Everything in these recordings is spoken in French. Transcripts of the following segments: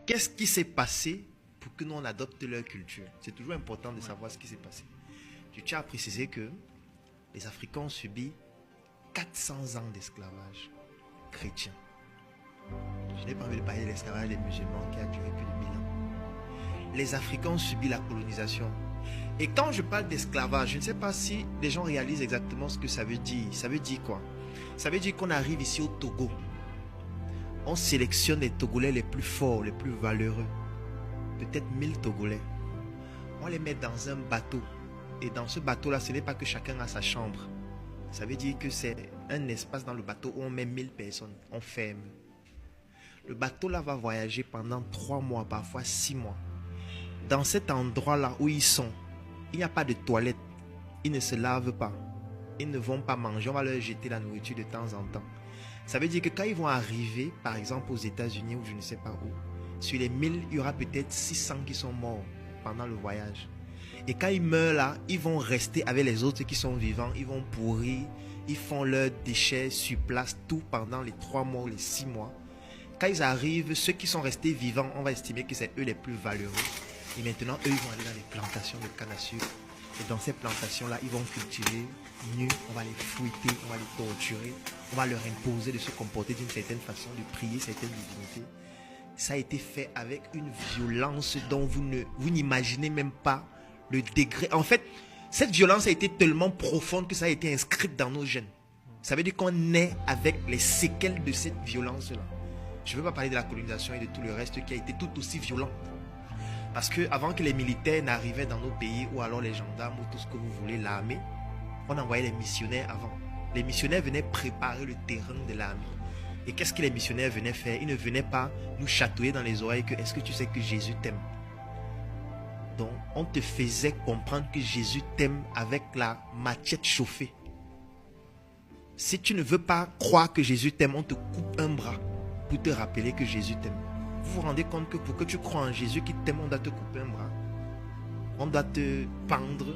Qu'est-ce qui s'est passé pour que nous on adopte leur culture? C'est toujours important de savoir ce qui s'est passé. Je tiens à préciser que les Africains ont subi 400 ans d'esclavage chrétien. Je n'ai pas envie de parler de l'esclavage des musulmans qui a duré plus de 1000 ans. Les Africains ont subi la colonisation. Et quand je parle d'esclavage, je ne sais pas si les gens réalisent exactement ce que ça veut dire. Ça veut dire quoi? Ça veut dire qu'on arrive ici au Togo. On sélectionne les Togolais les plus forts, les plus valeureux. Peut-être 1000 Togolais. On les met dans un bateau. Et dans ce bateau-là, ce n'est pas que chacun a sa chambre. Ça veut dire que c'est un espace dans le bateau où on met 1000 personnes. On ferme. Le bateau-là va voyager pendant 3 mois, parfois 6 mois. Dans cet endroit-là où ils sont, il n'y a pas de toilette. Ils ne se lavent pas. Ils ne vont pas manger. On va leur jeter la nourriture de temps en temps. Ça veut dire que quand ils vont arriver, par exemple aux États-Unis ou je ne sais pas où, sur les 1000, il y aura peut-être 600 qui sont morts pendant le voyage. Et quand ils meurent là, ils vont rester avec les autres qui sont vivants. Ils vont pourrir. Ils font leurs déchets sur place tout pendant les 3 mois ou les 6 mois. Quand ils arrivent, ceux qui sont restés vivants, on va estimer que c'est eux les plus valeureux. Et maintenant, eux, ils vont aller dans les plantations de canne à sucre. Et dans ces plantations-là, ils vont cultiver nus. On va les fouetter, on va les torturer. On va leur imposer de se comporter d'une certaine façon, de prier certaines divinités. Ça a été fait avec une violence dont vous n'imaginez même pas le degré. En fait, cette violence a été tellement profonde que ça a été inscrit dans nos gènes. Ça veut dire qu'on naît avec les séquelles de cette violence-là. Je ne veux pas parler de la colonisation et de tout le reste qui a été tout aussi violent. Parce que avant que les militaires n'arrivaient dans nos pays, ou alors les gendarmes, ou tout ce que vous voulez, l'armée, on envoyait les missionnaires avant. Les missionnaires venaient préparer le terrain de l'armée. Et qu'est-ce que les missionnaires venaient faire? Ils ne venaient pas nous chatouiller dans les oreilles que est-ce que tu sais que Jésus t'aime? Donc, on te faisait comprendre que Jésus t'aime avec la machette chauffée. Si tu ne veux pas croire que Jésus t'aime, on te coupe un bras pour te rappeler que Jésus t'aime. Vous vous rendez compte que pour que tu crois en Jésus qui t'aime, on doit te couper un bras. On doit te pendre.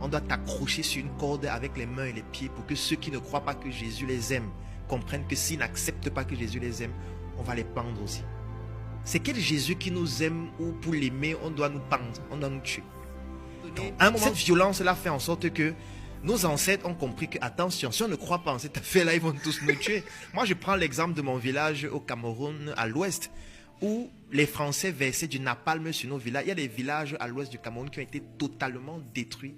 On doit t'accrocher sur une corde avec les mains et les pieds pour que ceux qui ne croient pas que Jésus les aime comprennent que s'ils n'acceptent pas que Jésus les aime, on va les pendre aussi. C'est quel Jésus qui nous aime ou pour l'aimer, on doit nous pendre, on doit nous tuer. Donc, cette violence-là fait en sorte que nos ancêtres ont compris que, attention, si on ne croit pas en cette affaire-là, ils vont tous nous tuer. Moi, je prends l'exemple de mon village au Cameroun, à l'ouest, où les Français versaient du napalm sur nos villages. Il y a des villages à l'ouest du Cameroun qui ont été totalement détruits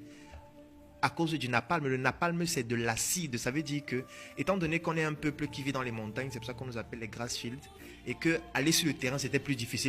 à cause du napalm. Le napalm, c'est de l'acide. Ça veut dire que, étant donné qu'on est un peuple qui vit dans les montagnes, c'est pour ça qu'on nous appelle les Grassfields, et que aller sur le terrain, c'était plus difficile.